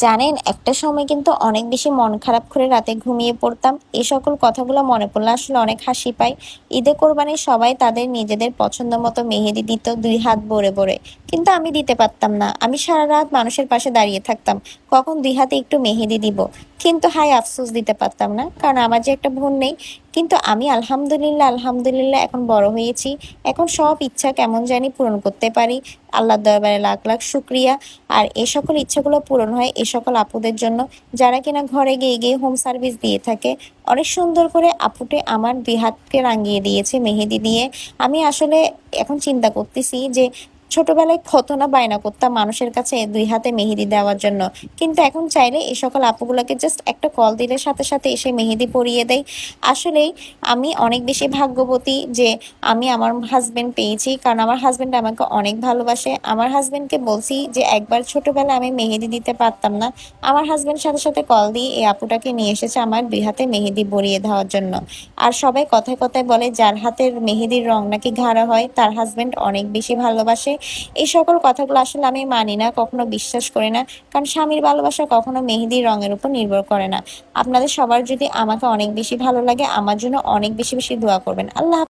জানেন, একটা সময় কিন্তু অনেক বেশি মন খারাপ করে রাতে ঘুমিয়ে পড়তাম। এই সকল কথাগুলো মনে পড়লে আসলে অনেক হাসি পায়। ঈদে কোরবানির সবাই তাদের নিজেদের পছন্দ মতো মেহেদি দিত ২ হাত ভরে ভরে। কিন্তু আমি দিতে পারতাম না। আমি সারা রাত মানুষের পাশে দাঁড়িয়ে থাকতাম, কখন ২ হাতে একটু মেহেদি দিব। কিন্তু হায় আফসোস, দিতে পারতাম না, কারণ আমার যে একটা বোন নেই। কিন্তু আমি আলহামদুলিল্লাহ আলহামদুলিল্লাহ এখন বড় হয়েছি। এখন সব ইচ্ছা কেমন জানি পূরণ করতে পারি। আল্লাহর দরবারে লাখ লাখ শুকরিয়া। আর এই সকল ইচ্ছাগুলো পূরণ হয় এই সকল আপুদের জন্য, যারা কিনা ঘরে গিয়ে গিয়ে হোম সার্ভিস দিয়ে থাকে। অনেক সুন্দর করে আপুটে আমার ২ হাতকে রাঙিয়ে দিয়েছে মেহেদি দিয়ে। আমি আসলে এখন চিন্তা করতেছি যে ছোটবেলায় কত না বায়না করতাম মানুষের কাছে ২ হাতে মেহেদি দেওয়ার জন্য। কিন্তু এখন চাইলে এই সকল আপুগুলোকে জাস্ট একটা কল দিলে সাথে সাথে এসে মেহেদি পরিয়ে দেয়। আসলেই আমি অনেক বেশি ভাগ্যবতী যে আমি আমার হাজবেন্ড পেয়েছি, কারণ আমার হাজবেন্ড আমাকে অনেক ভালোবাসে। আমার হাজবেন্ডকে বলছি যে একবার ছোটবেলায় আমি মেহেদি দিতে পারতাম না, আমার হাজবেন্ড সাথে সাথে কল দিয়ে এই আপুটাকে নিয়ে এসেছে আমার ২ হাতে মেহেদি পরিয়ে দেওয়ার জন্য। আর সবাই কথায় কথায় বলে যার হাতের মেহেদির রং নাকি গাঢ় হয় তার হাজবেন্ড অনেক বেশি ভালোবাসে। এই সকল কথাগুলো আসলে আমি মানি না, কখনো বিশ্বাস করি না, কারণ স্বামীর ভালোবাসা কখনো মেহেদির রঙের উপর নির্ভর করে না। আপনাদের সবার যদি আমাকে অনেক বেশি ভালো লাগে, আমার জন্য অনেক বেশি বেশি দোয়া করবেন। আল্লাহ